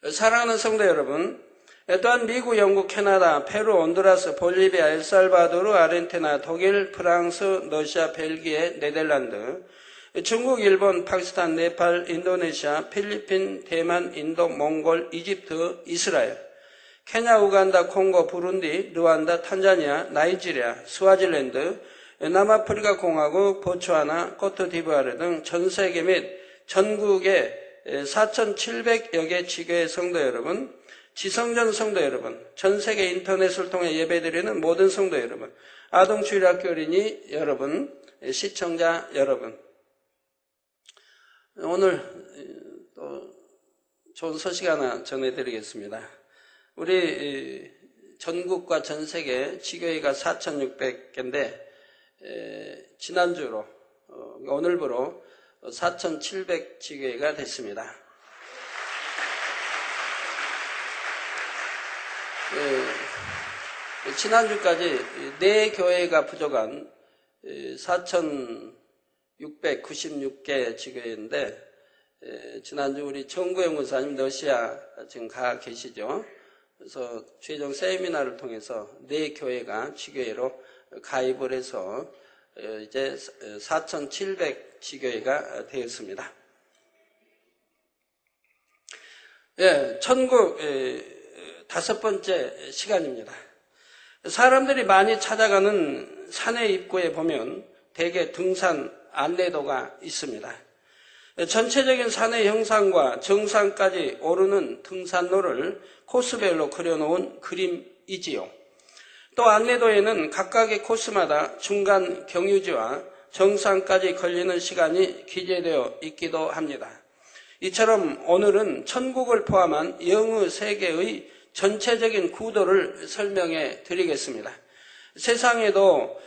사랑하는 성도 여러분, 또한 미국, 영국, 캐나다, 페루, 온두라스, 볼리비아, 엘살바도르, 아르헨티나, 독일, 프랑스, 러시아, 벨기에, 네덜란드, 중국, 일본, 파키스탄, 네팔, 인도네시아, 필리핀, 대만, 인도, 몽골, 이집트, 이스라엘, 케냐, 우간다, 콩고, 부룬디, 르완다, 탄자니아, 나이지리아, 스와질랜드, 남아프리카 공화국, 보츠와나, 코트디부아르 등 전 세계 및 전국의 4,700여 개 지교회 성도 여러분, 지성전 성도 여러분, 전 세계 인터넷을 통해 예배드리는 모든 성도 여러분, 아동주일학교 어린이 여러분, 시청자 여러분, 오늘 또 좋은 소식 하나 전해드리겠습니다. 우리 전국과 전 세계 지교회가 4,600개인데 지난주로 오늘부로 4,700 지교회가 됐습니다. 지난주까지 4교회가 부족한 4,696개 지교회인데 지난주 우리 정구영 목사님 러시아 지금 가 계시죠. 그래서 최종 세미나를 통해서 4교회가 지교회로 가입을 해서 이제 4,700 지교회가 되었습니다. 천국 5번째 시간입니다. 사람들이 많이 찾아가는 산의 입구에 보면 대개 등산 안내도가 있습니다. 전체적인 산의 형상과 정상까지 오르는 등산로를 코스별로 그려놓은 그림이지요. 또 안내도에는 각각의 코스마다 중간 경유지와 정상까지 걸리는 시간이 기재되어 있기도 합니다. 이처럼 오늘은 천국을 포함한 영의 세계의 전체적인 구도를 설명해 드리겠습니다. 세상에도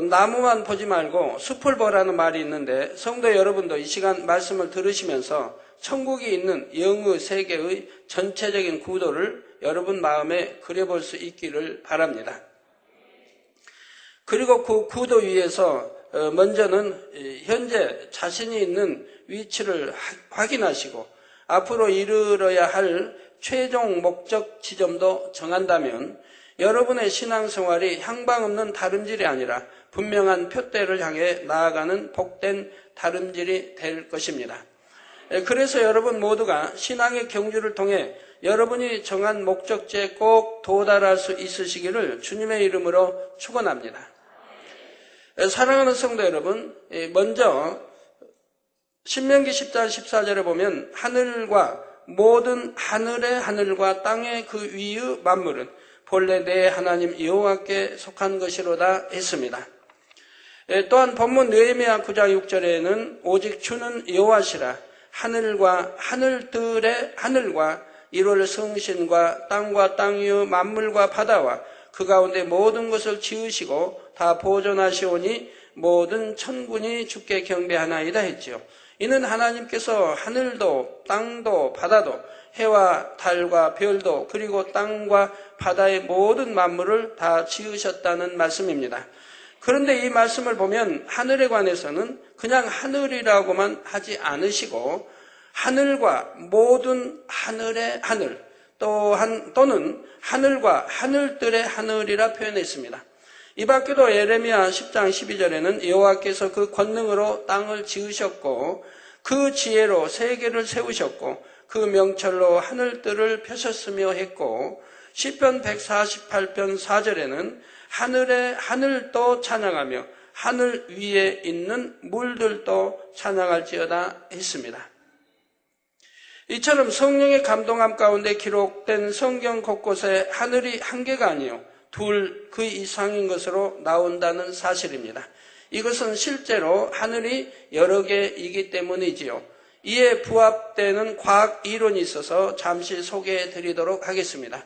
나무만 보지 말고 숲을 보라는 말이 있는데 성도 여러분도 이 시간 말씀을 들으시면서 천국이 있는 영의 세계의 전체적인 구도를 여러분 마음에 그려볼 수 있기를 바랍니다. 그리고 그 구도 위에서 먼저는 현재 자신이 있는 위치를 확인하시고 앞으로 이르러야 할 최종 목적 지점도 정한다면 여러분의 신앙생활이 향방 없는 다름질이 아니라 분명한 표대를 향해 나아가는 복된 다름질이 될 것입니다. 그래서 여러분 모두가 신앙의 경주를 통해 여러분이 정한 목적지에 꼭 도달할 수 있으시기를 주님의 이름으로 축원합니다. 사랑하는 성도 여러분, 먼저 신명기 10장 14절에 보면 하늘과 모든 하늘의 하늘과 땅의 그 위의 만물은 본래 내 하나님 여호와께 속한 것이로다 했습니다. 또한 본문 느헤미야 9장 6절에는 오직 주는 여호와시라 하늘과 하늘들의 하늘과 이룰 성신과 땅과 땅 위의 만물과 바다와 그 가운데 모든 것을 지으시고 다 보존하시오니 모든 천군이 주께 경배하나이다 했지요. 이는 하나님께서 하늘도 땅도 바다도 해와 달과 별도 그리고 땅과 바다의 모든 만물을 다 지으셨다는 말씀입니다. 그런데 이 말씀을 보면 하늘에 관해서는 그냥 하늘이라고만 하지 않으시고 하늘과 모든 하늘의 하늘 또는 하늘과 하늘들의 하늘이라 표현했습니다. 이 밖에도 예레미야 10장 12절에는 여호와께서 그 권능으로 땅을 지으셨고 그 지혜로 세계를 세우셨고 그 명철로 하늘들을 펴셨으며 했고 시편 148편 4절에는 하늘의 하늘도 찬양하며 하늘 위에 있는 물들도 찬양할지어다 했습니다. 이처럼 성령의 감동함 가운데 기록된 성경 곳곳에 하늘이 한 개가 아니요 둘 그 이상인 것으로 나온다는 사실입니다. 이것은 실제로 하늘이 여러 개이기 때문이지요. 이에 부합되는 과학 이론이 있어서 잠시 소개해 드리도록 하겠습니다.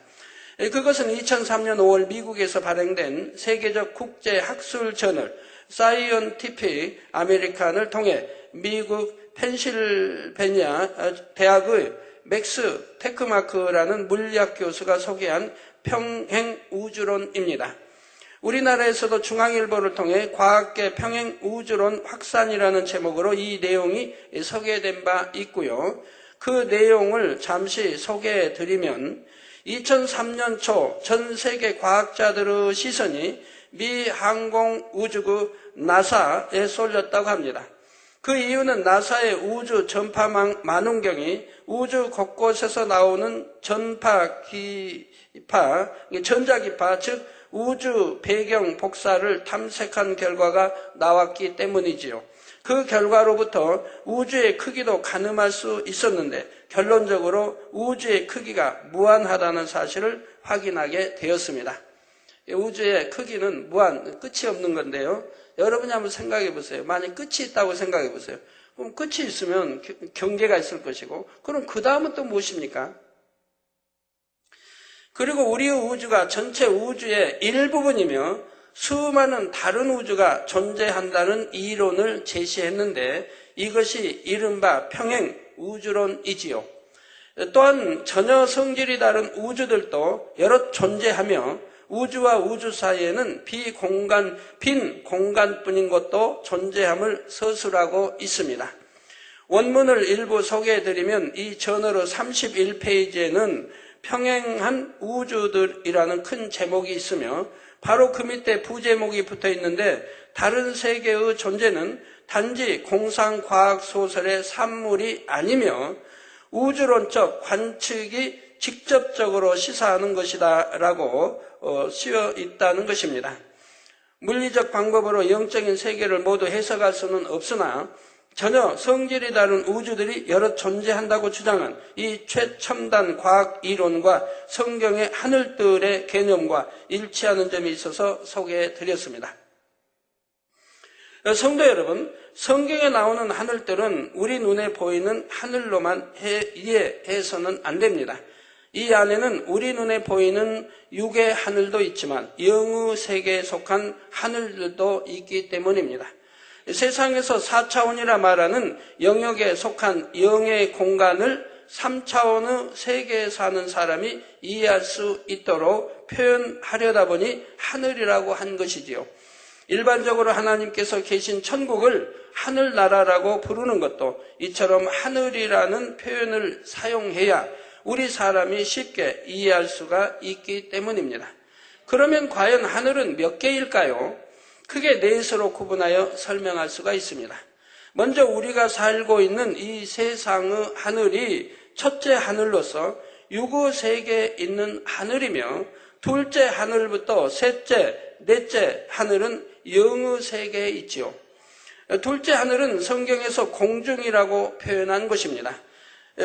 그것은 2003년 5월 미국에서 발행된 세계적 국제 학술 저널 사이언티픽 아메리칸을 통해 미국 펜실베니아 대학의 맥스 테크마크라는 물리학 교수가 소개한 평행우주론입니다. 우리나라에서도 중앙일보를 통해 과학계 평행우주론 확산이라는 제목으로 이 내용이 소개된 바 있고요. 그 내용을 잠시 소개해 드리면 2003년 초 전 세계 과학자들의 시선이 미 항공우주국 나사에 쏠렸다고 합니다. 그 이유는 나사의 우주 전파 만원경이 우주 곳곳에서 나오는 전자기파, 즉 우주 배경 복사를 탐색한 결과가 나왔기 때문이지요. 그 결과로부터 우주의 크기도 가늠할 수 있었는데 결론적으로 우주의 크기가 무한하다는 사실을 확인하게 되었습니다. 우주의 크기는 무한, 끝이 없는 건데요. 여러분이 한번 생각해 보세요. 만약 끝이 있다고 생각해 보세요. 그럼 끝이 있으면 경계가 있을 것이고, 그럼 그 다음은 또 무엇입니까? 그리고 우리의 우주가 전체 우주의 일부분이며 수많은 다른 우주가 존재한다는 이론을 제시했는데 이것이 이른바 평행 우주론이지요. 또한 전혀 성질이 다른 우주들도 여럿 존재하며 우주와 우주 사이에는 빈 공간뿐인 것도 존재함을 서술하고 있습니다. 원문을 일부 소개해드리면 이 저널의 31페이지에는 평행한 우주들이라는 큰 제목이 있으며 바로 그 밑에 부제목이 붙어 있는데 다른 세계의 존재는 단지 공상과학소설의 산물이 아니며 우주론적 관측이 직접적으로 시사하는 것이다 라고 쓰여 있다는 것입니다. 물리적 방법으로 영적인 세계를 모두 해석할 수는 없으나 전혀 성질이 다른 우주들이 여러 존재한다고 주장한 이 최첨단 과학 이론과 성경의 하늘들의 개념과 일치하는 점이 있어서 소개해 드렸습니다. 성도 여러분, 성경에 나오는 하늘들은 우리 눈에 보이는 하늘로만 이해해서는 안 됩니다. 이 안에는 우리 눈에 보이는 육의 하늘도 있지만 영의 세계에 속한 하늘들도 있기 때문입니다. 세상에서 4차원이라 말하는 영역에 속한 영의 공간을 3차원의 세계에 사는 사람이 이해할 수 있도록 표현하려다 보니 하늘이라고 한 것이지요. 일반적으로 하나님께서 계신 천국을 하늘나라라고 부르는 것도 이처럼 하늘이라는 표현을 사용해야 우리 사람이 쉽게 이해할 수가 있기 때문입니다. 그러면 과연 하늘은 몇 개일까요? 크게 넷으로 구분하여 설명할 수가 있습니다. 먼저 우리가 살고 있는 이 세상의 하늘이 첫째 하늘로서 육의 세계에 있는 하늘이며 둘째 하늘부터 셋째, 넷째 하늘은 영의 세계에 있지요. 둘째 하늘은 성경에서 공중이라고 표현한 것입니다.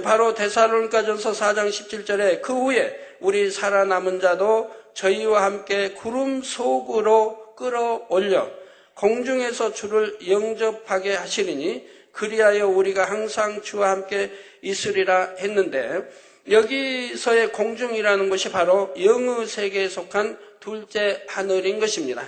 바로 데살로니가전서 4장 17절에 그 후에 우리 살아남은 자도 저희와 함께 구름 속으로 끌어올려 공중에서 주를 영접하게 하시리니 그리하여 우리가 항상 주와 함께 있으리라 했는데 여기서의 공중이라는 것이 바로 영의 세계에 속한 둘째 하늘인 것입니다.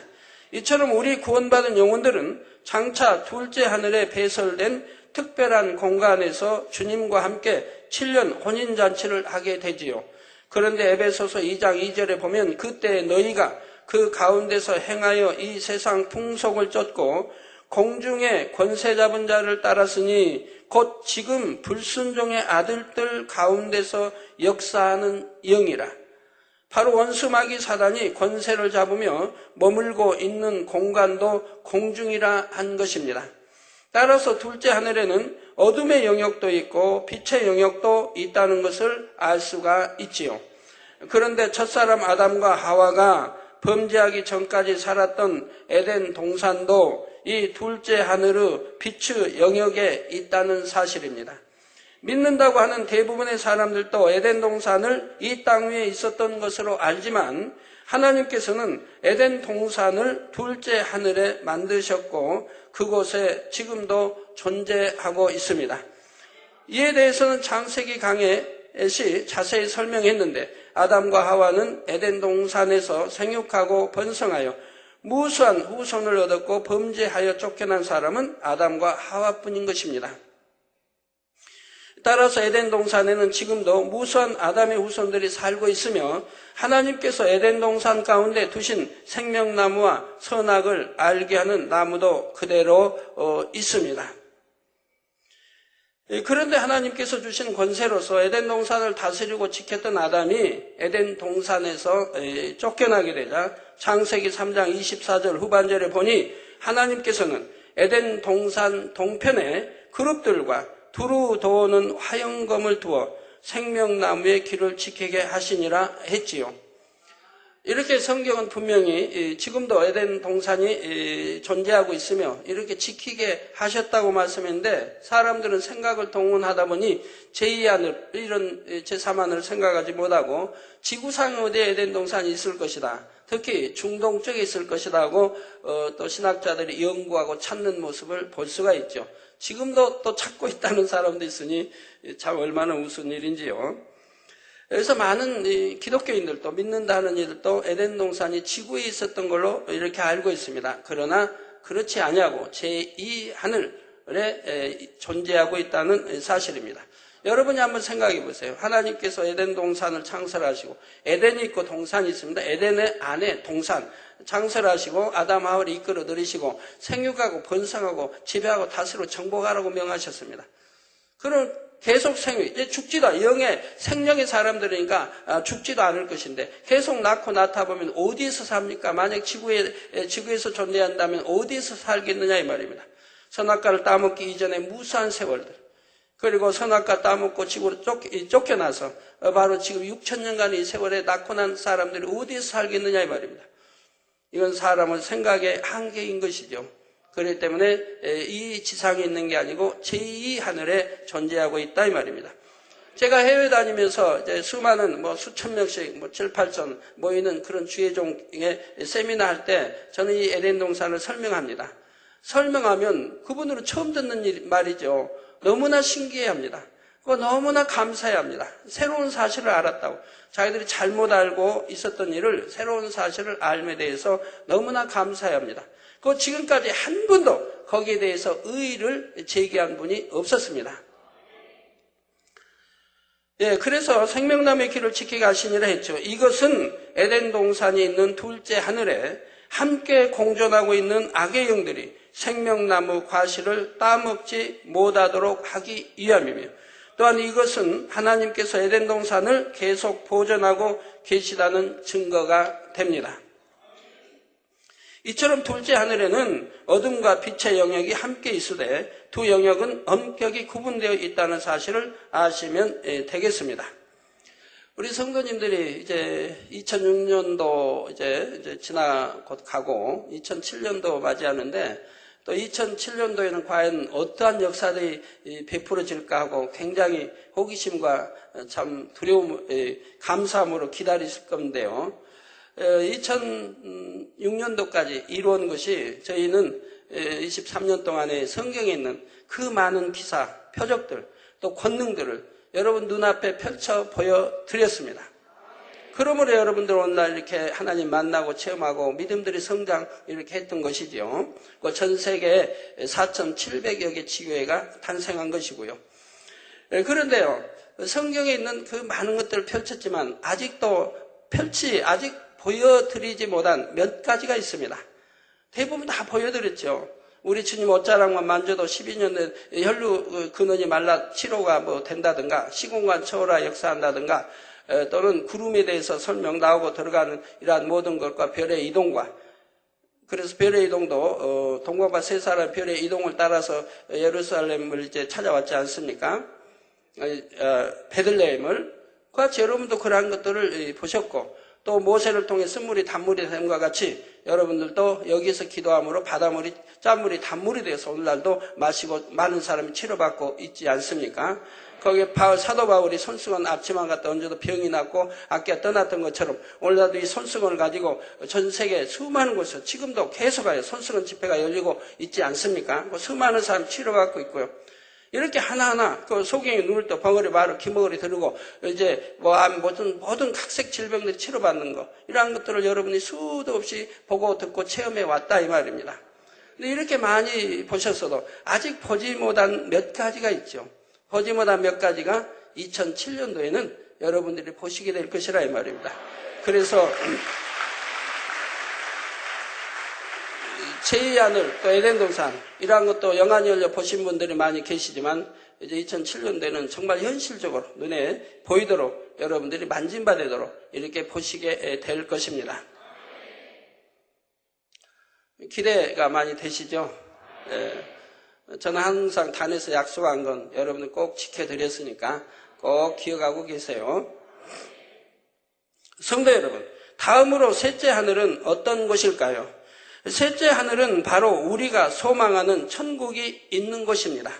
이처럼 우리 구원받은 영혼들은 장차 둘째 하늘에 배설된 특별한 공간에서 주님과 함께 7년 혼인잔치를 하게 되지요. 그런데 에베소서 2장 2절에 보면 그때 너희가 그 가운데서 행하여 이 세상 풍속을 쫓고 공중의 권세 잡은 자를 따랐으니 곧 지금 불순종의 아들들 가운데서 역사하는 영이라. 바로 원수 마귀 사단이 권세를 잡으며 머물고 있는 공간도 공중이라 한 것입니다. 따라서 둘째 하늘에는 어둠의 영역도 있고 빛의 영역도 있다는 것을 알 수가 있지요. 그런데 첫사람 아담과 하와가 범죄하기 전까지 살았던 에덴 동산도 이 둘째 하늘의 빛의 영역에 있다는 사실입니다. 믿는다고 하는 대부분의 사람들도 에덴 동산을 이 땅 위에 있었던 것으로 알지만 하나님께서는 에덴 동산을 둘째 하늘에 만드셨고 그곳에 지금도 존재하고 있습니다. 이에 대해서는 창세기 강해시 자세히 설명했는데 아담과 하와는 에덴 동산에서 생육하고 번성하여 무수한 후손을 얻었고 범죄하여 쫓겨난 사람은 아담과 하와뿐인 것입니다. 따라서 에덴 동산에는 지금도 무수한 아담의 후손들이 살고 있으며 하나님께서 에덴 동산 가운데 두신 생명나무와 선악을 알게 하는 나무도 그대로 있습니다. 그런데 하나님께서 주신 권세로서 에덴 동산을 다스리고 지켰던 아담이 에덴 동산에서 쫓겨나게 되자 창세기 3장 24절 후반절에 보니 하나님께서는 에덴 동산 동편에 그룹들과 두루 도는 화영검을 두어 생명나무의 길을 지키게 하시니라 했지요. 이렇게 성경은 분명히 지금도 에덴 동산이 존재하고 있으며 이렇게 지키게 하셨다고 말씀했는데 사람들은 생각을 동원하다 보니 제2하늘 이런 제3하늘을 생각하지 못하고 지구상 어디에 에덴 동산이 있을 것이다. 특히 중동 쪽에 있을 것이다 하고 또 신학자들이 연구하고 찾는 모습을 볼 수가 있죠. 지금도 또 찾고 있다는 사람도 있으니 참 얼마나 우스운 일인지요. 그래서 많은 기독교인들도 믿는다는 이들도 에덴 동산이 지구에 있었던 걸로 이렇게 알고 있습니다. 그러나 그렇지 아니하고 제2하늘에 존재하고 있다는 사실입니다. 여러분이 한번 생각해 보세요. 하나님께서 에덴 동산을 창설하시고 에덴이 있고 동산이 있습니다. 에덴의 안에 동산 창설하시고 아담 하와를 이끌어 들이시고 생육하고 번성하고 지배하고 다스리고 정복하라고 명하셨습니다. 그럼 계속 생육, 이제 죽지도 않아요. 영의 생명의 사람들이니까 죽지도 않을 것인데 계속 낳고 낳다 보면 어디에서 삽니까? 만약 지구에서 존재한다면 어디에서 살겠느냐 이 말입니다. 선악과를 따먹기 이전에 무수한 세월들, 그리고 선악과 따먹고 지구로 쫓겨나서 바로 지금 6,000년간의 이 세월에 낳고 난 사람들이 어디에서 살겠느냐 이 말입니다. 이건 사람의 생각의 한계인 것이죠. 그렇기 때문에 이 지상에 있는 게 아니고 제2하늘에 존재하고 있다 이 말입니다. 제가 해외 다니면서 이제 수많은 수천 명씩 7, 8천 모이는 그런 주의종의 세미나 할 때 저는 이 에덴 동산을 설명합니다. 설명하면 그분들은 처음 듣는 말이죠. 너무나 신기해합니다. 너무나 감사해합니다. 새로운 사실을 알았다고. 자기들이 잘못 알고 있었던 일을 새로운 사실을 알에 대해서 너무나 감사해합니다. 그 지금까지 한 번도 거기에 대해서 의의를 제기한 분이 없었습니다. 그래서 생명나무의 길을 지키게 하시니라 했죠. 이것은 에덴 동산이 있는 둘째 하늘에 함께 공존하고 있는 악의 영들이 생명나무 과실을 따먹지 못하도록 하기 위함이며 또한 이것은 하나님께서 에덴 동산을 계속 보존하고 계시다는 증거가 됩니다. 이처럼 둘째 하늘에는 어둠과 빛의 영역이 함께 있으되 두 영역은 엄격히 구분되어 있다는 사실을 아시면 되겠습니다. 우리 성도님들이 이제 2006년도 이제 지나 곧 가고 2007년도 맞이하는데 또 2007년도에는 과연 어떠한 역사들이 베풀어질까 하고 굉장히 호기심과 참 두려움, 감사함으로 기다리실 건데요. 2006년도까지 이루어온 것이 저희는 23년 동안에 성경에 있는 그 많은 기사, 표적들, 또 권능들을 여러분 눈앞에 펼쳐 보여드렸습니다. 그러므로 여러분들 오늘 이렇게 하나님 만나고 체험하고 믿음들이 성장 이렇게 했던 것이죠. 전 세계 4,700여 개 지교회가 탄생한 것이고요. 그런데요, 성경에 있는 그 많은 것들을 펼쳤지만 아직 보여드리지 못한 몇 가지가 있습니다. 대부분 다 보여드렸죠. 우리 주님 옷자락만 만져도 12년 된 혈루 근원이 말라 치료가 된다든가 시공간 초월화 역사한다든가 또는 구름에 대해서 설명 나오고 들어가는 이러한 모든 것과 별의 이동과 그래서 별의 이동도 동방과 세 사람 별의 이동을 따라서 예루살렘을 이제 찾아왔지 않습니까? 베들레헴을 같이 여러분도 그러한 것들을 보셨고 또 모세를 통해 쓴물이 단물이 됨과 같이 여러분들도 여기서 기도함으로 바닷물이 짠물이 단물이 돼서 오늘날도 마시고 많은 사람이 치료받고 있지 않습니까? 거기에 사도 바울이 손수건 앞치마 갖다 얹어도 병이 낫고 악기가 떠났던 것처럼 오늘날도 이 손수건을 가지고 전 세계 수많은 곳에서 지금도 계속하여 손수건 집회가 열리고 있지 않습니까? 수많은 사람이 치료받고 있고요. 이렇게 하나하나 그 소경이 누울 때 벙어리 마루 기머거리 들고 이제 모든 각색 질병들이 치료받는 거 이러한 것들을 여러분이 수도 없이 보고 듣고 체험해 왔다 이 말입니다. 근데 이렇게 많이 보셨어도 아직 보지 못한 몇 가지가 있죠. 보지 못한 몇 가지가 2007년도에는 여러분들이 보시게 될 것이라 이 말입니다. 그래서 제2하늘 또 에덴 동산 이러한 것도 영안이 열려 보신 분들이 많이 계시지만 이제 2007년대는 정말 현실적으로 눈에 보이도록 여러분들이 만진받도록 이렇게 보시게 될 것입니다. 기대가 많이 되시죠? 저는 항상 단에서 약속한 건 여러분들 꼭 지켜드렸으니까 꼭 기억하고 계세요. 성도 여러분, 다음으로 셋째 하늘은 어떤 곳일까요? 셋째 하늘은 바로 우리가 소망하는 천국이 있는 곳입니다.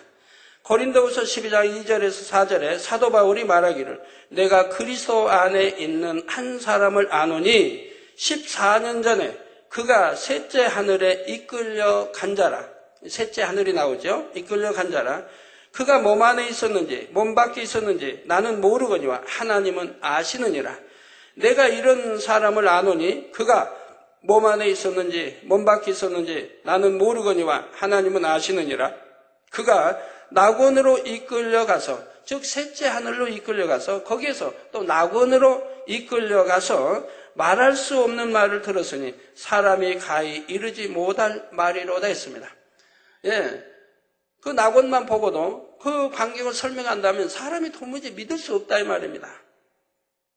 고린도후서 12장 2절에서 4절에 사도 바울이 말하기를 내가 그리스도 안에 있는 한 사람을 아노니 14년 전에 그가 셋째 하늘에 이끌려 간 자라. 셋째 하늘이 나오죠. 이끌려 간 자라. 그가 몸 안에 있었는지 몸 밖에 있었는지 나는 모르거니와 하나님은 아시느니라. 내가 이런 사람을 아노니 그가 몸 안에 있었는지 몸 밖에 있었는지 나는 모르거니와 하나님은 아시느니라. 그가 낙원으로 이끌려가서 즉 셋째 하늘로 이끌려가서 거기에서 또 낙원으로 이끌려가서 말할 수 없는 말을 들었으니 사람이 가히 이르지 못할 말이로다 했습니다. 그 낙원만 보고도 그 광경을 설명한다면 사람이 도무지 믿을 수 없다 이 말입니다.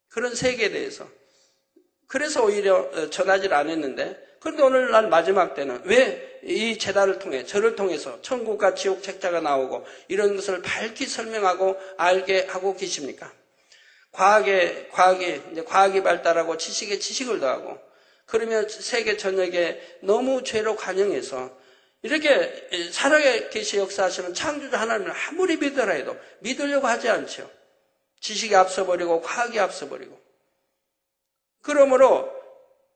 그런 세계에 대해서. 그래서 오히려 전하지를 않았는데 그런데 오늘날 마지막 때는 왜 이 제단을 통해 저를 통해서 천국과 지옥 책자가 나오고 이런 것을 밝히 설명하고 알게 하고 계십니까? 과학이 발달하고 지식에 지식을 더하고 그러면 세계 전역에 너무 죄로 관영해서 이렇게 살아계시 역사하시는 창조주 하나님을 아무리 믿으라 해도 믿으려고 하지 않죠. 지식이 앞서버리고 과학이 앞서버리고 그러므로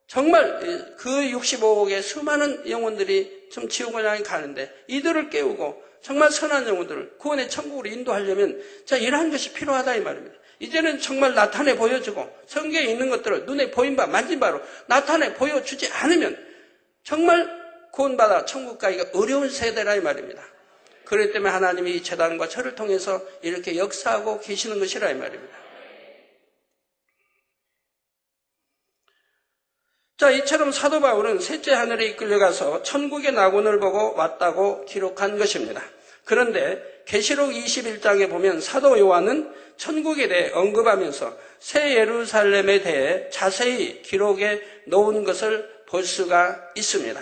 정말 그 65억의 수많은 영혼들이 좀 지옥을 향해 가는데 이들을 깨우고 정말 선한 영혼들을 구원의 천국으로 인도하려면 자 이러한 것이 필요하다 이 말입니다. 이제는 정말 나타내 보여주고 성경에 있는 것들을 눈에 보인 바 만진 바로 나타내 보여주지 않으면 정말 구원받아 천국 가기가 어려운 세대라 이 말입니다. 그렇기 때문에 하나님이 이 제단과 저를 통해서 이렇게 역사하고 계시는 것이라 이 말입니다. 자, 이처럼 사도 바울은 셋째 하늘에 이끌려가서 천국의 낙원을 보고 왔다고 기록한 것입니다. 그런데 계시록 21장에 보면 사도 요한은 천국에 대해 언급하면서 새 예루살렘에 대해 자세히 기록해 놓은 것을 볼 수가 있습니다.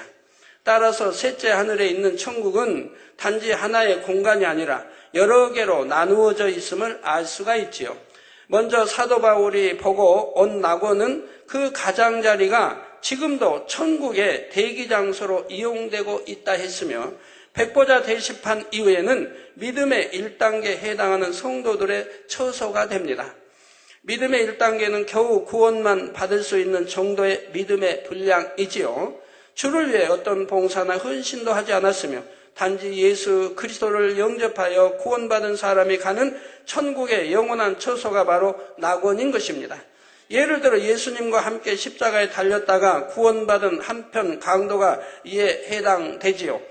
따라서 셋째 하늘에 있는 천국은 단지 하나의 공간이 아니라 여러 개로 나누어져 있음을 알 수가 있지요. 먼저 사도 바울이 보고 온 낙원은 그 가장자리가 지금도 천국의 대기장소로 이용되고 있다 했으며 백보자 대시판 이후에는 믿음의 1단계에 해당하는 성도들의 처소가 됩니다. 믿음의 1단계는 겨우 구원만 받을 수 있는 정도의 믿음의 분량이지요. 주를 위해 어떤 봉사나 헌신도 하지 않았으며 단지 예수 그리스도를 영접하여 구원받은 사람이 가는 천국의 영원한 처소가 바로 낙원인 것입니다. 예를 들어 예수님과 함께 십자가에 달렸다가 구원받은 한편 강도가 이에 해당되지요.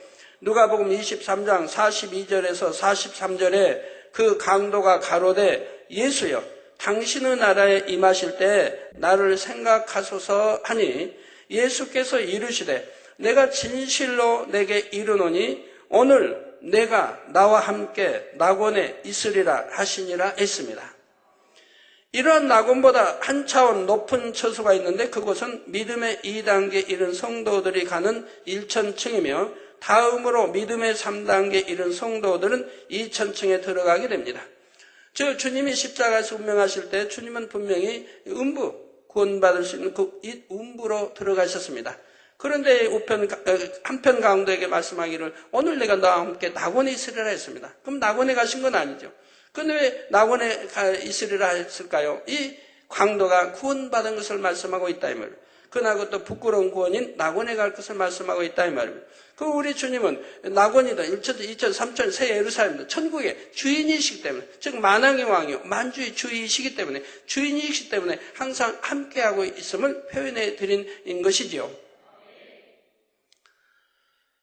누가복음 23장 42절에서 43절에 그 강도가 가로되 예수여 당신의 나라에 임하실 때 나를 생각하소서 하니 예수께서 이르시되 내가 진실로 내게 이르노니 오늘 내가 나와 함께 낙원에 있으리라 하시니라 했습니다. 이러한 낙원보다 한 차원 높은 처소가 있는데 그곳은 믿음의 2단계에 이른 성도들이 가는 1천층이며 다음으로 믿음의 3단계에 이른 성도들은 2천층에 들어가게 됩니다. 즉 주님이 십자가에서 운명하실 때 주님은 분명히 구원받을 수 있는 그 음부로 들어가셨습니다. 그런데 한편 강도에게 말씀하기를 오늘 내가 나와 함께 낙원에 있으리라 했습니다. 그럼 낙원에 가신 건 아니죠. 그런데 왜 낙원에 있으리라 했을까요? 이 강도가 구원받은 것을 말씀하고 있다 이 말이에요. 그러나 그것도 부끄러운 구원인 낙원에 갈 것을 말씀하고 있다 이 말입니다. 그 우리 주님은 낙원이든 1천, 2천, 3천, 새 예루살렘이든 천국의 주인이시기 때문에 즉 만왕의 왕이요 만주의 주이시기 때문에 주인이시기 때문에 항상 함께하고 있음을 표현해 드린 것이지요.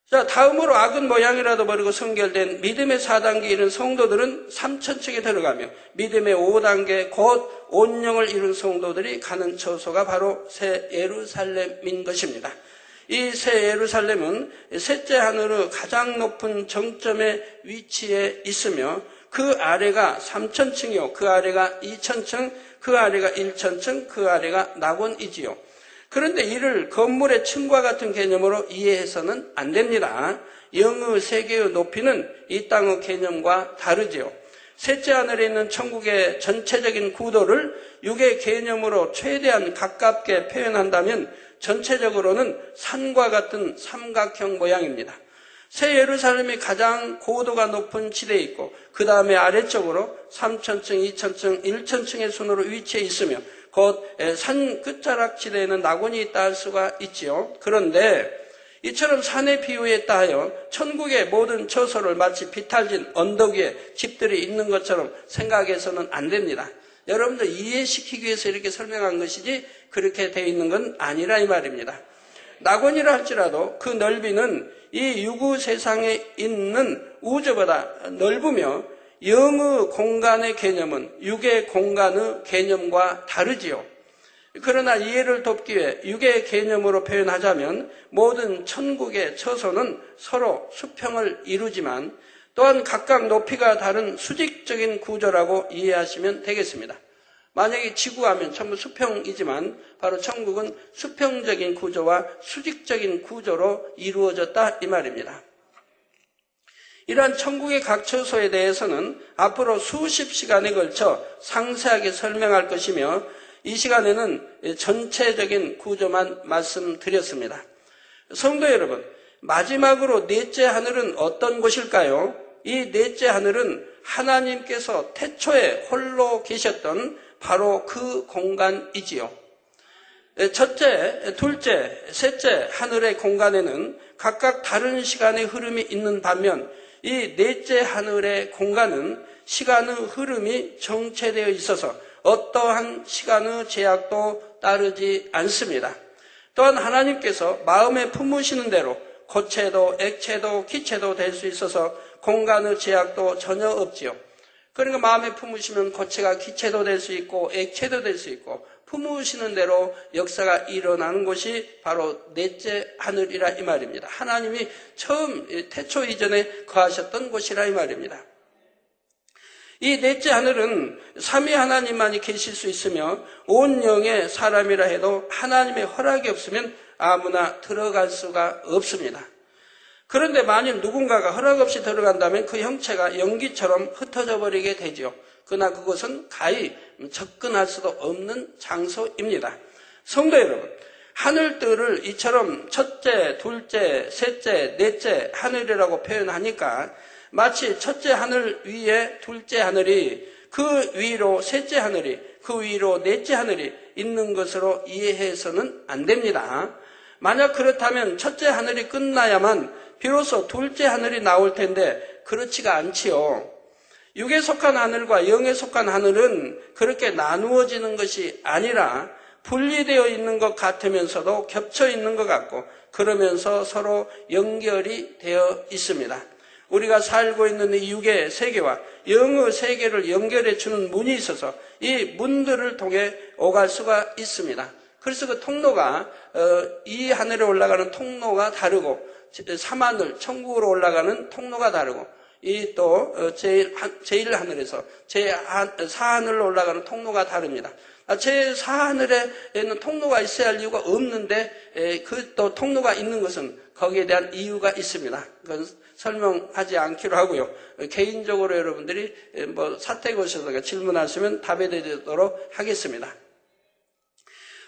자, 다음으로 악은 모양이라도 버리고 성결된 믿음의 4단계에 이른 성도들은 3천층에 들어가며 믿음의 5단계 곧 온영을 이룬 성도들이 가는 처소가 바로 새 예루살렘인 것입니다. 이 새 예루살렘은 셋째 하늘의 가장 높은 정점에 위치해 있으며 그 아래가 3천층이요, 그 아래가 2천층, 그 아래가 1천층, 그 아래가 낙원이지요. 그런데 이를 건물의 층과 같은 개념으로 이해해서는 안 됩니다. 영의 세계의 높이는 이 땅의 개념과 다르지요. 셋째 하늘에 있는 천국의 전체적인 구도를 육의 개념으로 최대한 가깝게 표현한다면 전체적으로는 산과 같은 삼각형 모양입니다. 새 예루살렘이 가장 고도가 높은 지대에 있고 그 다음에 아래쪽으로 3천층, 2천층, 1천층의 순으로 위치해 있으며 곧 산 끝자락 지대에는 낙원이 있다 할 수가 있지요. 그런데 이처럼 산의 비유에 따하여 천국의 모든 처소를 마치 비탈진 언덕 위에 집들이 있는 것처럼 생각해서는 안 됩니다. 여러분들 이해시키기 위해서 이렇게 설명한 것이지 그렇게 되어 있는 건 아니라 이 말입니다. 낙원이라 할지라도 그 넓이는 이 유구 세상에 있는 우주보다 넓으며 영의 공간의 개념은 육의 공간의 개념과 다르지요. 그러나 이해를 돕기 위해 육의 개념으로 표현하자면 모든 천국의 처소는 서로 수평을 이루지만 또한 각각 높이가 다른 수직적인 구조라고 이해하시면 되겠습니다. 만약에 지구하면 전부 수평이지만 바로 천국은 수평적인 구조와 수직적인 구조로 이루어졌다 이 말입니다. 이러한 천국의 각 처소에 대해서는 앞으로 수십 시간에 걸쳐 상세하게 설명할 것이며 이 시간에는 전체적인 구조만 말씀드렸습니다. 성도 여러분, 마지막으로 넷째 하늘은 어떤 곳일까요? 이 넷째 하늘은 하나님께서 태초에 홀로 계셨던 바로 그 공간이지요. 첫째, 둘째, 셋째 하늘의 공간에는 각각 다른 시간의 흐름이 있는 반면 이 넷째 하늘의 공간은 시간의 흐름이 정체되어 있어서 어떠한 시간의 제약도 따르지 않습니다. 또한 하나님께서 마음에 품으시는 대로 고체도 액체도 기체도 될 수 있어서 공간의 제약도 전혀 없지요. 그러니까 마음에 품으시면 고체가 기체도 될 수 있고 액체도 될 수 있고 품으시는 대로 역사가 일어나는 곳이 바로 넷째 하늘이라 이 말입니다. 하나님이 처음 태초 이전에 거하셨던 곳이라 이 말입니다. 이 넷째 하늘은 삼위 하나님만이 계실 수 있으며 온 영의 사람이라 해도 하나님의 허락이 없으면 아무나 들어갈 수가 없습니다. 그런데 만일 누군가가 허락 없이 들어간다면 그 형체가 연기처럼 흩어져 버리게 되죠. 그러나 그것은 가히 접근할 수도 없는 장소입니다. 성도 여러분, 하늘들을 이처럼 첫째, 둘째, 셋째, 넷째 하늘이라고 표현하니까 마치 첫째 하늘 위에 둘째 하늘이, 그 위로 셋째 하늘이, 그 위로 넷째 하늘이 있는 것으로 이해해서는 안 됩니다. 만약 그렇다면 첫째 하늘이 끝나야만 비로소 둘째 하늘이 나올 텐데 그렇지가 않지요. 육에 속한 하늘과 영에 속한 하늘은 그렇게 나누어지는 것이 아니라 분리되어 있는 것 같으면서도 겹쳐 있는 것 같고 그러면서 서로 연결이 되어 있습니다. 우리가 살고 있는 이 육의 세계와 영의 세계를 연결해 주는 문이 있어서 이 문들을 통해 오갈 수가 있습니다. 그래서 그 통로가 이 하늘에 올라가는 통로가 다르고 삼하늘 천국으로 올라가는 통로가 다르고 이 또 제1 하늘에서 제4하늘로 올라가는 통로가 다릅니다. 제4하늘에는 통로가 있어야 할 이유가 없는데 그 또 통로가 있는 것은 거기에 대한 이유가 있습니다. 그건 설명하지 않기로 하고요. 개인적으로 여러분들이 사택 오셔서 질문하시면 답해 드리도록 하겠습니다.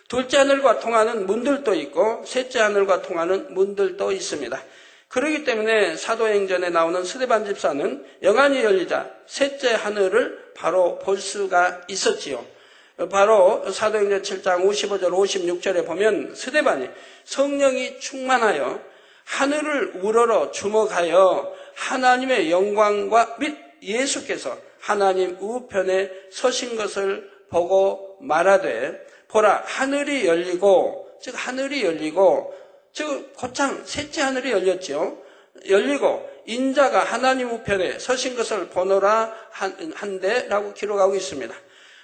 둘째 하늘과 통하는 문들도 있고 셋째 하늘과 통하는 문들도 있습니다. 그렇기 때문에 사도행전에 나오는 스데반 집사는 영안이 열리자 셋째 하늘을 바로 볼 수가 있었지요. 바로 사도행전 7장 55절 56절에 보면 스데반이 성령이 충만하여 하늘을 우러러 주목하여 하나님의 영광과 및 예수께서 하나님 우편에 서신 것을 보고 말하되 보라 하늘이 열리고 즉 곧장 셋째 하늘이 열렸죠. 열리고 인자가 하나님 우편에 서신 것을 보노라 한데라고 기록하고 있습니다.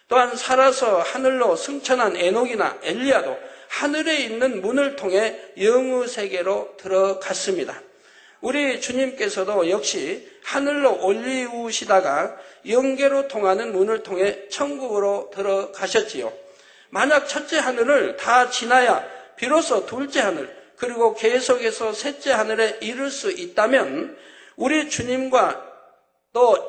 또한 살아서 하늘로 승천한 에녹이나 엘리야도 하늘에 있는 문을 통해 영의 세계로 들어갔습니다. 우리 주님께서도 역시 하늘로 올리우시다가 영계로 통하는 문을 통해 천국으로 들어가셨지요. 만약 첫째 하늘을 다 지나야 비로소 둘째 하늘, 그리고 계속해서 셋째 하늘에 이를 수 있다면 우리 주님과 또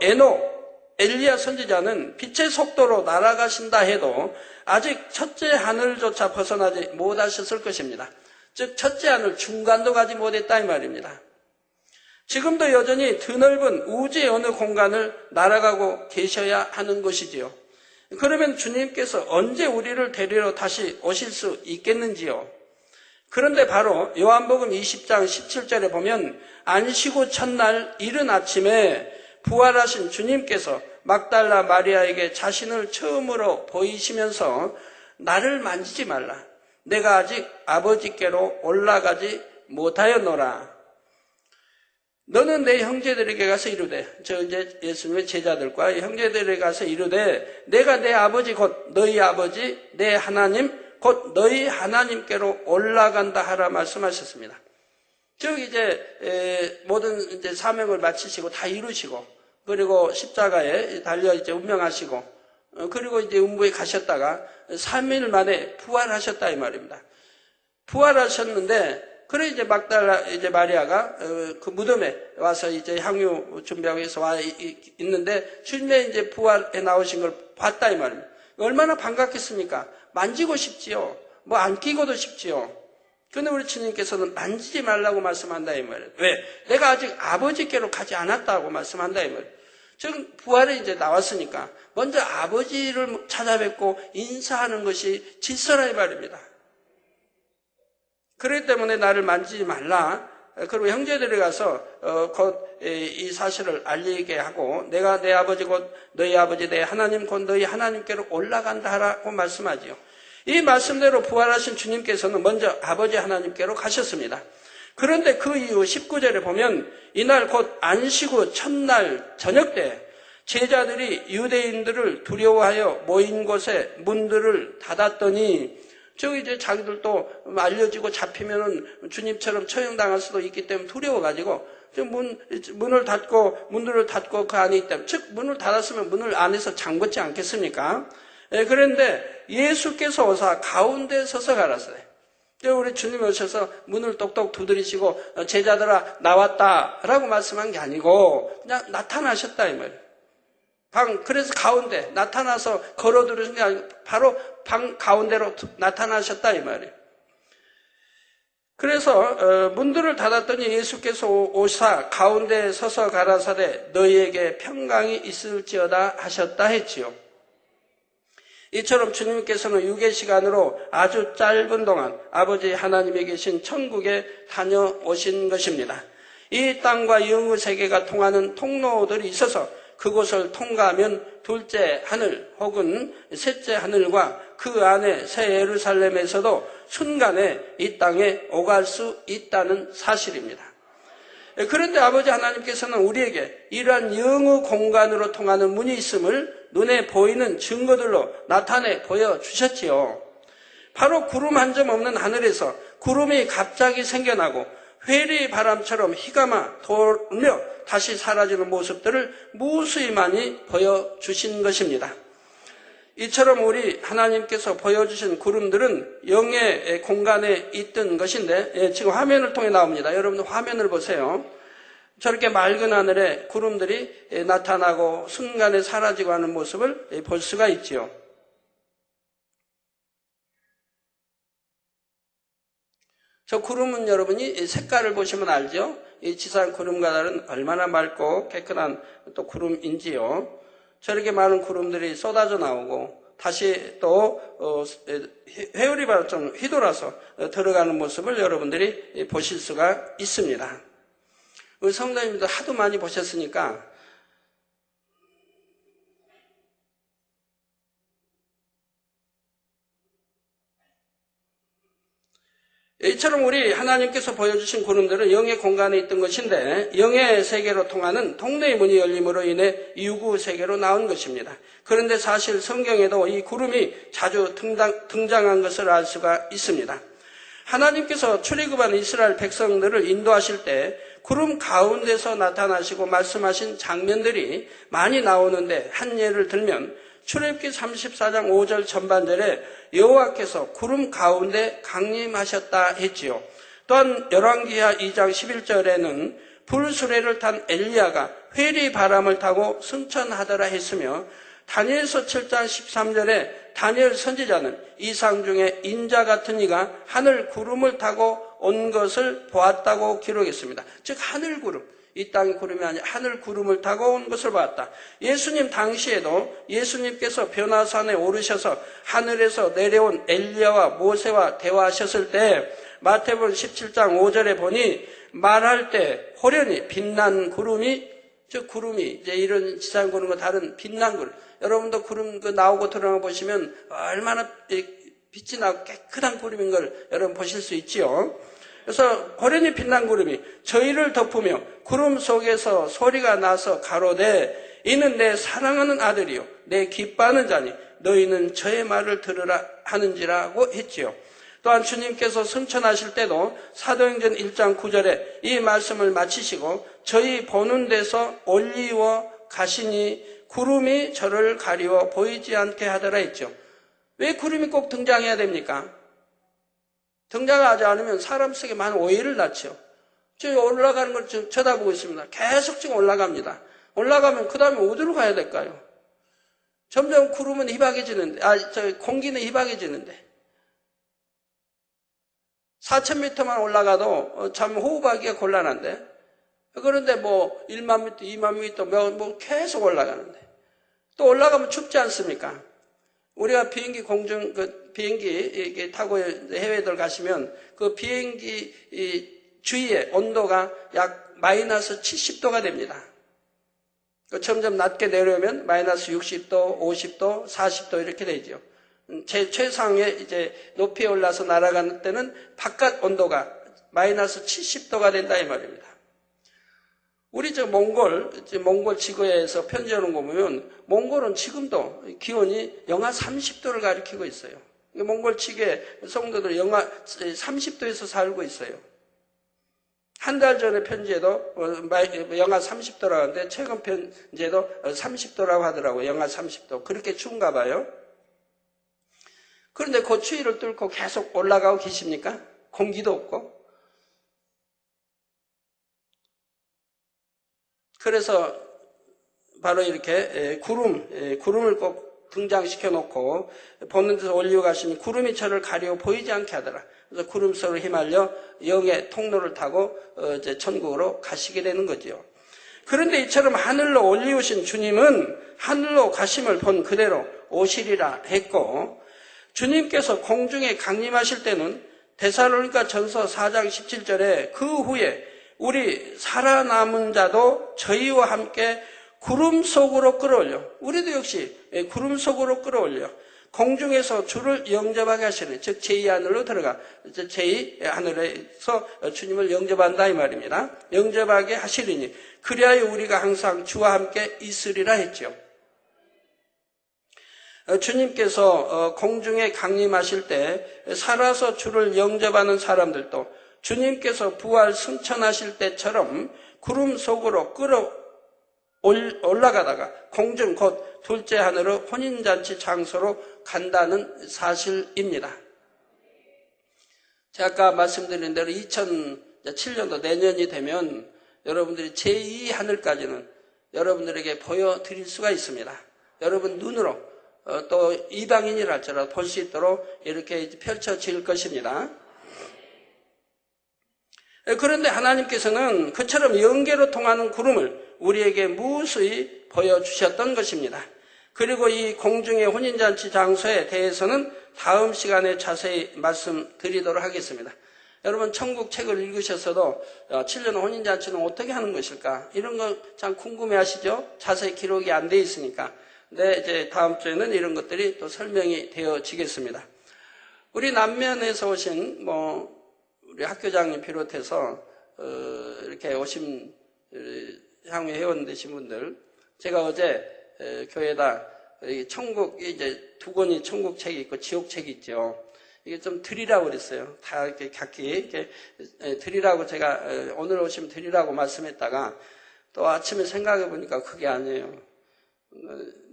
엘리야 선지자는 빛의 속도로 날아가신다 해도 아직 첫째 하늘조차 벗어나지 못하셨을 것입니다. 즉 첫째 하늘 중간도 가지 못했다 이 말입니다. 지금도 여전히 드넓은 우주의 어느 공간을 날아가고 계셔야 하는 것이지요. 그러면 주님께서 언제 우리를 데리러 다시 오실 수 있겠는지요? 그런데 바로 요한복음 20장 17절에 보면 안식 후 첫날 이른 아침에 부활하신 주님께서 막달라 마리아에게 자신을 처음으로 보이시면서 나를 만지지 말라. 내가 아직 아버지께로 올라가지 못하였노라. 너는 내 형제들에게 가서 이르되, 저 이제 예수님의 제자들과 형제들에게 가서 이르되, 내가 내 아버지 곧 너희 아버지, 내 하나님 곧 너희 하나님께로 올라간다 하라 말씀하셨습니다. 즉 이제 모든 이제 사명을 마치시고 다 이루시고, 그리고 십자가에 달려 이제 운명하시고, 그리고 이제 음부에 가셨다가 3일 만에 부활하셨다 이 말입니다. 부활하셨는데, 그래 이제 막달라 이제 마리아가 그 무덤에 와서 이제 향유 준비하고 해서 와 있는데 주님의 이제 부활에 나오신 걸 봤다 이 말입니다. 얼마나 반갑겠습니까? 만지고 싶지요. 뭐 안기고도 싶지요. 그런데 우리 주님께서는 만지지 말라고 말씀한다 이 말이에요. 왜? 내가 아직 아버지께로 가지 않았다고 말씀한다 이 말이에요. 지금 부활에 이제 나왔으니까 먼저 아버지를 찾아뵙고 인사하는 것이 질서라 이 말입니다. 그렇기 때문에 나를 만지지 말라. 그리고 형제들이 가서 곧 이 사실을 알리게 하고 내가 내 아버지 곧 너희 아버지 내 하나님 곧 너희 하나님께로 올라간다 하라고 말씀하지요. 이 말씀대로 부활하신 주님께서는 먼저 아버지 하나님께로 가셨습니다. 그런데 그 이후 19절에 보면 이날 곧 안식 후 첫날 저녁 때 제자들이 유대인들을 두려워하여 모인 곳에 문들을 닫았더니 저기 이제 자기들도 알려지고 잡히면은 주님처럼 처형당할 수도 있기 때문에 두려워가지고 문을 닫고 문들을 닫고 그 안에 있다. 즉 문을 닫았으면 문을 안에서 잠궜지 않겠습니까? 그런데 예수께서 오사 가운데 서서 가라사대. 우리 주님 오셔서 문을 똑똑 두드리시고 제자들아 나왔다라고 말씀한 게 아니고 그냥 나타나셨다 이 말이에요. 그래서 가운데 나타나서 걸어 들으신 게 아니고 바로 방 가운데로 나타나셨다 이 말이에요. 그래서 문들을 닫았더니 예수께서 오사 가운데 서서 가라사대 너희에게 평강이 있을지어다 하셨다 했지요. 이처럼 주님께서는 유괴 시간으로 아주 짧은 동안 아버지 하나님에 계신 천국에 다녀오신 것입니다. 이 땅과 영의 세계가 통하는 통로들이 있어서 그곳을 통과하면 둘째 하늘 혹은 셋째 하늘과 그 안에 새 예루살렘에서도 순간에 이 땅에 오갈 수 있다는 사실입니다. 그런데 아버지 하나님께서는 우리에게 이러한 영의 공간으로 통하는 문이 있음을 눈에 보이는 증거들로 나타내 보여주셨지요. 바로 구름 한 점 없는 하늘에서 구름이 갑자기 생겨나고 회리 바람처럼 휘감아 돌며 다시 사라지는 모습들을 무수히 많이 보여주신 것입니다. 이처럼 우리 하나님께서 보여주신 구름들은 영의 공간에 있던 것인데 지금 화면을 통해 나옵니다. 여러분들 화면을 보세요. 저렇게 맑은 하늘에 구름들이 나타나고 순간에 사라지고 하는 모습을 볼 수가 있지요. 저 구름은 여러분이 색깔을 보시면 알죠? 이 지상 구름과 다른 얼마나 맑고 깨끗한 또 구름인지요. 저렇게 많은 구름들이 쏟아져 나오고 다시 또 회오리 바람처럼 휘돌아서 들어가는 모습을 여러분들이 보실 수가 있습니다. 우리 성도님들 하도 많이 보셨으니까 이처럼 우리 하나님께서 보여주신 구름들은 영의 공간에 있던 것인데 영의 세계로 통하는 통로의 문이 열림으로 인해 유구 세계로 나온 것입니다. 그런데 사실 성경에도 이 구름이 자주 등장한 것을 알 수가 있습니다. 하나님께서 출애굽한 이스라엘 백성들을 인도하실 때 구름 가운데서 나타나시고 말씀하신 장면들이 많이 나오는데 한 예를 들면 출애굽기 34장 5절 전반절에 여호와께서 구름 가운데 강림하셨다 했지요. 또한 열왕기하 2장 11절에는 불수레를 탄 엘리야가 회리 바람을 타고 승천하더라 했으며 다니엘서 7장 13절에 다니엘 선지자는 이상 중에 인자 같은 이가 하늘 구름을 타고 온 것을 보았다고 기록했습니다. 즉 하늘 구름, 이 땅의 구름이 아니라 하늘 구름을 타고 온 것을 보았다. 예수님 당시에도 예수님께서 변화산에 오르셔서 하늘에서 내려온 엘리야와 모세와 대화하셨을 때 마태복음 17장 5절에 보니 말할 때 호련히 빛난 구름이, 즉 구름이 이제 이런 지상 구름과 다른 빛난 구름, 여러분도 구름 나오고 들어가 보시면 얼마나 빛이 나고 깨끗한 구름인 걸 여러분 보실 수 있지요. 그래서 호련히 빛난 구름이 저희를 덮으며 구름 속에서 소리가 나서 가로되 이는 내 사랑하는 아들이요 내 기뻐하는 자니 너희는 저의 말을 들으라 하는지라고 했지요. 또한 주님께서 승천하실 때도 사도행전 1장 9절에 이 말씀을 마치시고 저희 보는 데서 올리워 가시니 구름이 저를 가리워 보이지 않게 하더라 했죠. 왜 구름이 꼭 등장해야 됩니까? 등장하지 않으면 사람 속에 많은 오해를 낳죠. 지금 올라가는 걸 지금 쳐다보고 있습니다. 계속 지금 올라갑니다. 올라가면 그 다음에 어디로 가야 될까요? 점점 구름은 희박해지는데, 공기는 희박해지는데. 4,000m만 올라가도 참 호흡하기가 곤란한데. 그런데 뭐 1만 미터, 2만 미터 뭐 계속 올라가는데. 또 올라가면 춥지 않습니까? 우리가 비행기 비행기 타고 해외들 가시면 그 비행기 주위에 온도가 약 마이너스 70도가 됩니다. 점점 낮게 내려오면 마이너스 60도, 50도, 40도 이렇게 되죠. 최상의 이제 높이에 올라서 날아가는 때는 바깥 온도가 마이너스 70도가 된다 이 말입니다. 우리 몽골 지구에서 편지 오는 거 보면 몽골은 지금도 기온이 영하 30도를 가리키고 있어요. 몽골 지구의 성도들 영하 30도에서 살고 있어요. 한 달 전에 편지에도 영하 30도라고 하는데 최근 편지에도 30도라고 하더라고요. 영하 30도. 그렇게 추운가 봐요. 그런데 그 추위를 뚫고 계속 올라가고 계십니까? 공기도 없고. 그래서 바로 이렇게 구름을 꼭 등장시켜 놓고 보는 데서 올리고 가시니 구름이 저를 가리워 보이지 않게 하더라. 그래서 구름 속으로 휘말려 영의 통로를 타고 이제 천국으로 가시게 되는 거지요. 그런데 이처럼 하늘로 올리우신 주님은 하늘로 가심을 본 그대로 오시리라 했고, 주님께서 공중에 강림하실 때는 데살로니가 전서 4장 17절에 그 후에 우리 살아남은 자도 저희와 함께 구름 속으로 끌어올려, 우리도 역시 구름 속으로 끌어올려 공중에서 주를 영접하게 하시는, 즉 제2하늘로 들어가 제2하늘에서 주님을 영접한다 이 말입니다. 영접하게 하시리니 그리하여 우리가 항상 주와 함께 있으리라 했죠. 주님께서 공중에 강림하실 때 살아서 주를 영접하는 사람들도 주님께서 부활 승천하실 때처럼 구름 속으로 올라가다가 공중 곧 둘째 하늘로 혼인잔치 장소로 간다는 사실입니다. 제가 아까 말씀드린 대로 2007년도 내년이 되면 여러분들이 제2하늘까지는 여러분들에게 보여드릴 수가 있습니다. 여러분 눈으로 또 이방인이라 할지라도 볼 수 있도록 이렇게 펼쳐질 것입니다. 그런데 하나님께서는 그처럼 영계로 통하는 구름을 우리에게 무수히 보여주셨던 것입니다. 그리고 이 공중의 혼인잔치 장소에 대해서는 다음 시간에 자세히 말씀드리도록 하겠습니다. 여러분 천국 책을 읽으셨어도 7년 혼인잔치는 어떻게 하는 것일까? 이런 거 참 궁금해하시죠? 자세히 기록이 안 돼 있으니까. 근데 이제 다음 주에는 이런 것들이 또 설명이 되어지겠습니다. 우리 남면에서 오신 우리 학교장님 비롯해서 이렇게 오신 향후 회원 되신 분들, 제가 어제 교회에다 천국 이제 두 권이 천국 책이 있고 지옥 책이 있죠. 이게 좀 드리라고 그랬어요. 다 이렇게 각기 이렇게 드리라고 제가 오늘 오시면 드리라고 말씀했다가 또 아침에 생각해 보니까 그게 아니에요.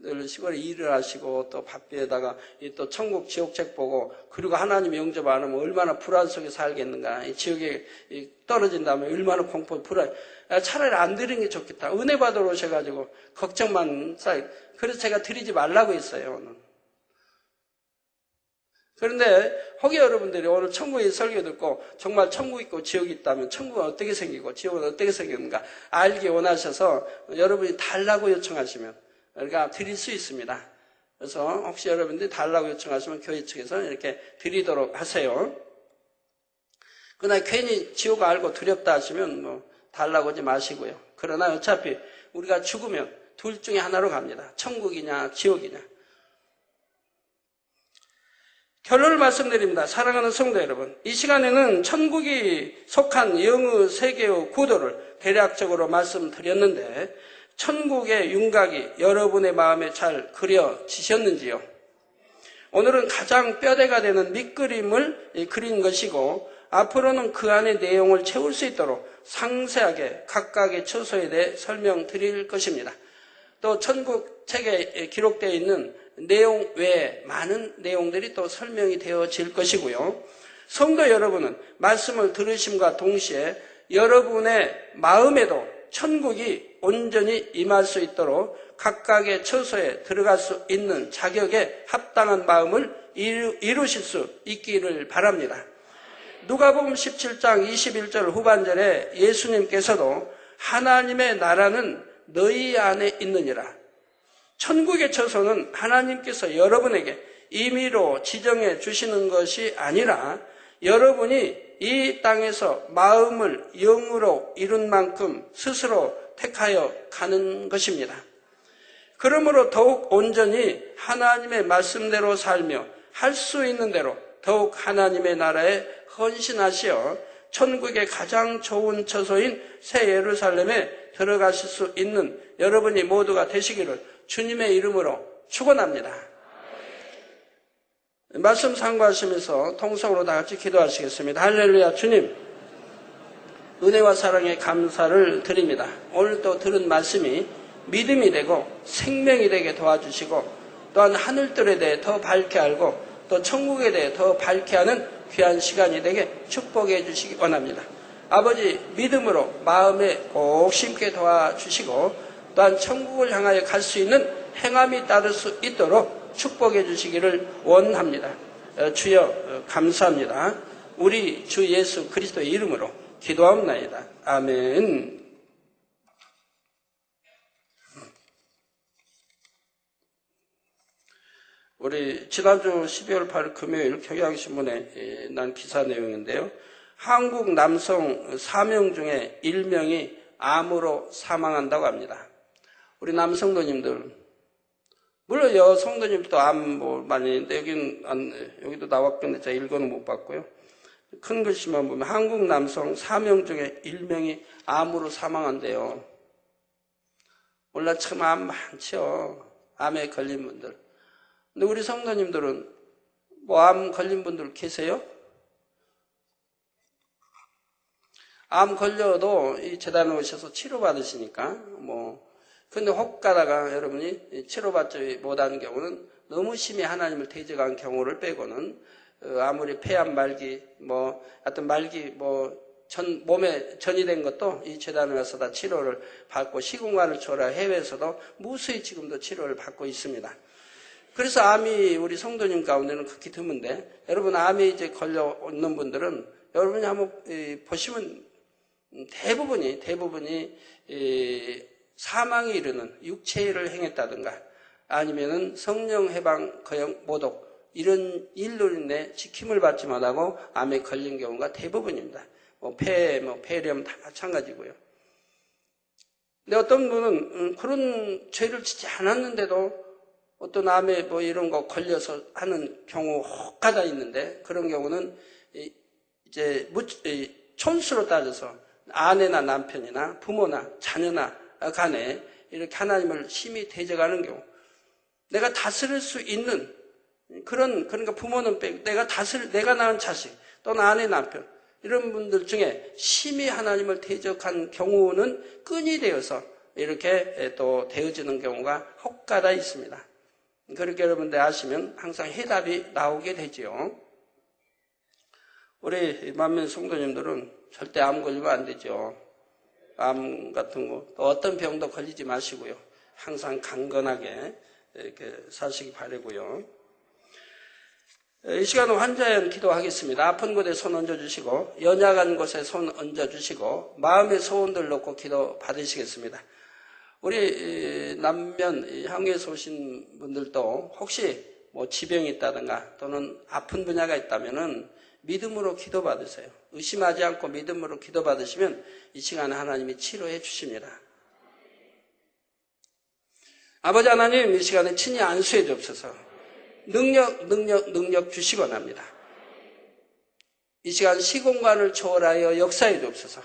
늘 시골에 일을 하시고 또 바삐에다가 또 천국 지옥책 보고 그리고 하나님 영접 안 하면 얼마나 불안 속에 살겠는가. 이 지옥에 떨어진다면 얼마나 공포 불안. 차라리 안 드리는 게 좋겠다. 은혜 받으러 오셔가지고 걱정만 쌓이. 그래서 제가 드리지 말라고 했어요 오늘. 그런데 혹여 여러분들이 오늘 천국의 설교 듣고 정말 천국 있고 지옥이 있다면 천국은 어떻게 생기고 지옥은 어떻게 생겼는가 알기 원하셔서 여러분이 달라고 요청하시면 우리가 드릴 수 있습니다. 그래서 혹시 여러분들이 달라고 요청하시면 교회 측에서 이렇게 드리도록 하세요. 그러나 괜히 지옥 알고 두렵다 하시면 뭐 달라고 하지 마시고요. 그러나 어차피 우리가 죽으면 둘 중에 하나로 갑니다. 천국이냐 지옥이냐. 결론을 말씀드립니다. 사랑하는 성도 여러분, 이 시간에는 천국이 속한 영의 세계의 구도를 대략적으로 말씀드렸는데 천국의 윤곽이 여러분의 마음에 잘 그려지셨는지요? 오늘은 가장 뼈대가 되는 밑그림을 그린 것이고 앞으로는 그 안의 내용을 채울 수 있도록 상세하게 각각의 처소에 대해 설명드릴 것입니다. 또 천국 책에 기록되어 있는 내용 외에 많은 내용들이 또 설명이 되어질 것이고요. 성도 여러분은 말씀을 들으심과 동시에 여러분의 마음에도 천국이 온전히 임할 수 있도록 각각의 처소에 들어갈 수 있는 자격에 합당한 마음을 이루실 수 있기를 바랍니다. 누가복음 17장 21절 후반절에 예수님께서도 하나님의 나라는 너희 안에 있느니라. 천국의 처소는 하나님께서 여러분에게 임의로 지정해 주시는 것이 아니라 여러분이 이 땅에서 마음을 영으로 이룬 만큼 스스로 택하여 가는 것입니다. 그러므로 더욱 온전히 하나님의 말씀대로 살며 할 수 있는 대로 더욱 하나님의 나라에 헌신하시어 천국의 가장 좋은 처소인 새 예루살렘에 들어가실 수 있는 여러분이 모두가 되시기를 주님의 이름으로 축원합니다. 말씀 상고하시면서 통성으로 다 같이 기도하시겠습니다. 할렐루야. 주님, 은혜와 사랑에 감사를 드립니다. 오늘 또 들은 말씀이 믿음이 되고 생명이 되게 도와주시고 또한 하늘들에 대해 더 밝게 알고 또 천국에 대해 더 밝게 하는 귀한 시간이 되게 축복해 주시기 원합니다. 아버지, 믿음으로 마음에 꼭 심게 도와주시고 또한 천국을 향하여 갈 수 있는 행함이 따를 수 있도록 축복해 주시기를 원합니다. 주여 감사합니다. 우리 주 예수 그리스도의 이름으로 기도하옵나이다. 아멘. 우리 지난주 12월 8일 금요일 경향신문에 난 기사 내용인데요. 한국 남성 4명 중에 1명이 암으로 사망한다고 합니다. 우리 남성도님들, 물론 여성도님도 암 많이 있는데 여기도 나왔겠는데 제가 읽어는 못 봤고요. 큰 글씨만 보면 한국 남성 4명 중에 1명이 암으로 사망한대요. 몰라 참 암 많죠. 암에 걸린 분들. 근데 우리 성도님들은 암 걸린 분들 계세요? 암 걸려도 이 재단에 오셔서 치료받으시니까 근데 혹 가다가 여러분이 치료받지 못하는 경우는 너무 심히 하나님을 대적한 경우를 빼고는 아무리 폐암 말기 하여튼 말기 몸에 전이 된 것도 이 재단에 와서 다 치료를 받고 시공간을 초월해 해외에서도 무수히 지금도 치료를 받고 있습니다. 그래서 암이 우리 성도님 가운데는 극히 드문데 여러분 암이 이제 걸려 있는 분들은 여러분이 한번 보시면 대부분이 사망에 이르는 육체일을 행했다든가 아니면은 성령 해방 거역 모독 이런 일로 인해 지킴을 받지 못하고 암에 걸린 경우가 대부분입니다. 폐렴 다 마찬가지고요. 근데 어떤 분은 그런 죄를 짓지 않았는데도 어떤 암에 이런 거 걸려서 하는 경우 혹가다 있는데 그런 경우는 이제 촌수로 따져서 아내나 남편이나 부모나 자녀나 간에 이렇게 하나님을 심히 대적하는 경우 내가 다스릴 수 있는 그러니까 부모는 빼고 내가 낳은 자식 또는 아내 남편 이런 분들 중에 심히 하나님을 대적한 경우는 끈이 되어서 이렇게 또 되어지는 경우가 혹가다 있습니다. 그렇게 여러분들 아시면 항상 해답이 나오게 되지요. 우리 만면 성도님들은 절대 암 걸리면 안 되죠. 암 같은 거, 또 어떤 병도 걸리지 마시고요. 항상 강건하게 이렇게 사시기 바라고요. 이 시간은 환자연 기도하겠습니다. 아픈 곳에 손 얹어주시고 연약한 곳에 손 얹어주시고 마음의 소원들 놓고 기도 받으시겠습니다. 우리 남면 향유에서 오신 분들도 혹시 뭐 지병이 있다든가 또는 아픈 분야가 있다면은 믿음으로 기도 받으세요. 의심하지 않고 믿음으로 기도 받으시면 이 시간에 하나님이 치료해 주십니다. 아버지 하나님, 이 시간에 친히 안수해 주옵소서. 능력 주시기 원합니다. 이 시간 시공간을 초월하여 역사해 주옵소서.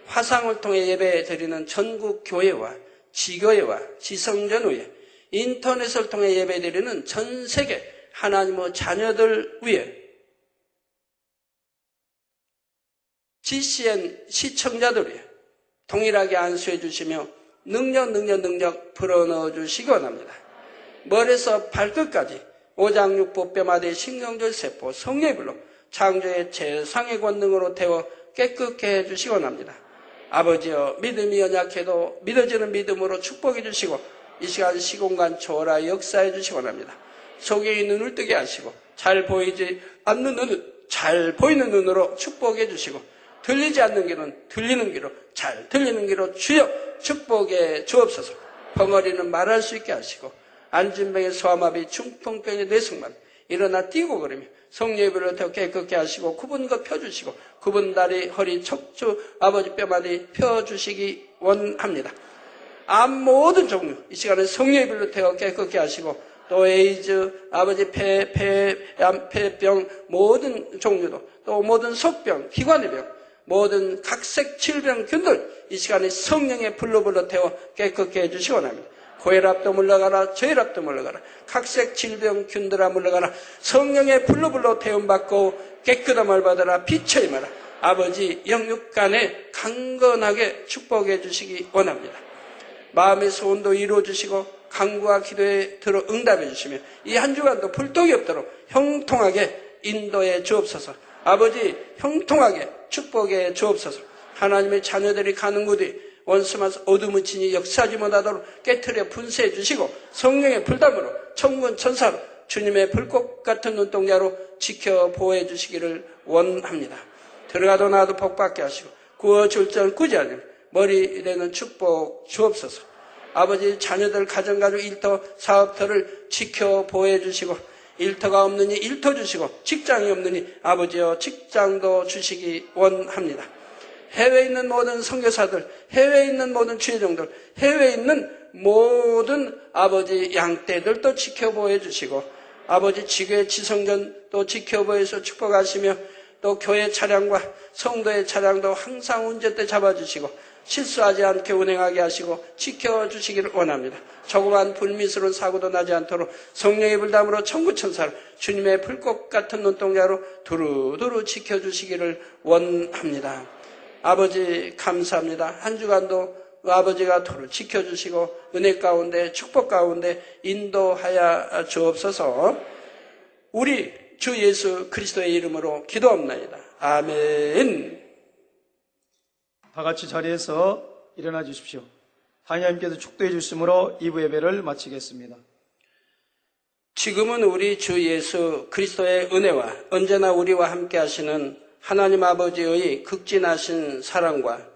화상을 통해 예배 드리는 전국 교회와 지교회와 지성전 위에 인터넷을 통해 예배 드리는 전 세계 하나님의 자녀들 위에 GCN 시청자들 위해 동일하게 안수해 주시며 능력 불어넣어 주시기 원합니다. 머리에서 발끝까지 오장육부 뼈마디 신경절 세포 성령의 불로 창조의 최상의 권능으로 태워 깨끗게 해주시기 원합니다. 아버지여, 믿음이 연약해도 믿어지는 믿음으로 축복해 주시고 이 시간 시공간 초월하여 역사해 주시기 원합니다. 속의 눈을 뜨게 하시고 잘 보이지 않는 눈은 잘 보이는 눈으로 축복해 주시고 들리지 않는 귀는 들리는 귀로 잘 들리는 귀로 주여 축복해 주옵소서. 벙어리는 말할 수 있게 하시고 안진병의 소아마비 중풍병의 뇌승만 일어나 뛰고 걸으며 성령의 불을 태워 깨끗게 하시고 굽은 것 펴주시고 굽은 다리 허리 척추 아버지 뼈마디 펴주시기 원합니다. 암 모든 종류 이 시간에 성령의 불을 태워 깨끗게 하시고 또 에이즈 아버지 폐병 모든 종류도 또 모든 속병 기관의 병 모든 각색 질병균들 이 시간에 성령의 불로 태워 깨끗게 해주시기 원합니다. 고혈압도 물러가라 저혈압도 물러가라 각색 질병균들아 물러가라 성령의 불로 태움받고 깨끗함을 받아라 빛의 임하라. 아버지 영육간에 강건하게 축복해 주시기 원합니다. 마음의 소원도 이루어 주시고 간구와 기도에 들어 응답해 주시며 이 한 주간도 불똥이 없도록 형통하게 인도해 주옵소서. 아버지 형통하게 축복해 주옵소서. 하나님의 자녀들이 가는 곳에 원수마서 어둠의 진이 역사하지 못하도록 깨트려 분쇄해 주시고 성령의 불담으로 천군 천사로 주님의 불꽃 같은 눈동자로 지켜 보호해 주시기를 원합니다. 들어가도 나와도 복받게 하시고 구워줄 줄 꾸지 않으며 머리 되는 축복 주옵소서. 아버지 자녀들 가정가족 일터 사업터를 지켜 보호해 주시고 일터가 없느니 일터 주시고 직장이 없느니 아버지여 직장도 주시기 원합니다. 해외에 있는 모든 선교사들, 해외에 있는 모든 주의종들, 해외에 있는 모든 아버지 양떼들도 지켜보해 주시고 아버지 지교의 지성전도 지켜보해서 축복하시며 또 교회 차량과 성도의 차량도 항상 운전대 잡아주시고 실수하지 않게 운행하게 하시고 지켜주시기를 원합니다. 조그만 불미스러운 사고도 나지 않도록 성령의 불담으로 천구천사로 주님의 불꽃 같은 눈동자로 두루두루 지켜주시기를 원합니다. 아버지 감사합니다. 한 주간도 아버지가 두루 지켜주시고 은혜 가운데 축복 가운데 인도하여 주옵소서. 우리 주 예수 그리스도의 이름으로 기도합나이다. 아멘. 다 같이 자리에서 일어나 주십시오. 하나님께서 축도해 주심으로 2부 예배를 마치겠습니다. 지금은 우리 주 예수 그리스도의 은혜와 언제나 우리와 함께 하시는 하나님 아버지의 극진하신 사랑과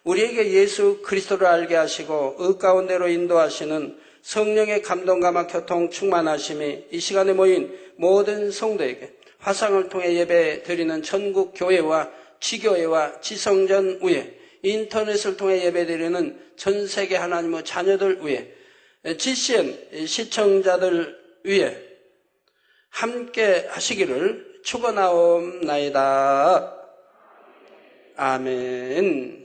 우리에게 예수 그리스도를 알게 하시고 의 가운데로 인도하시는 성령의 감동감화 교통 충만하심이 이 시간에 모인 모든 성도에게 화상을 통해 예배 드리는 전국 교회와 지교회와 지성전 위에 인터넷을 통해 예배 드리는 전 세계 하나님의 자녀들 위에 GCN 시청자들 위에 함께 하시기를 축원하옵나이다. 아멘.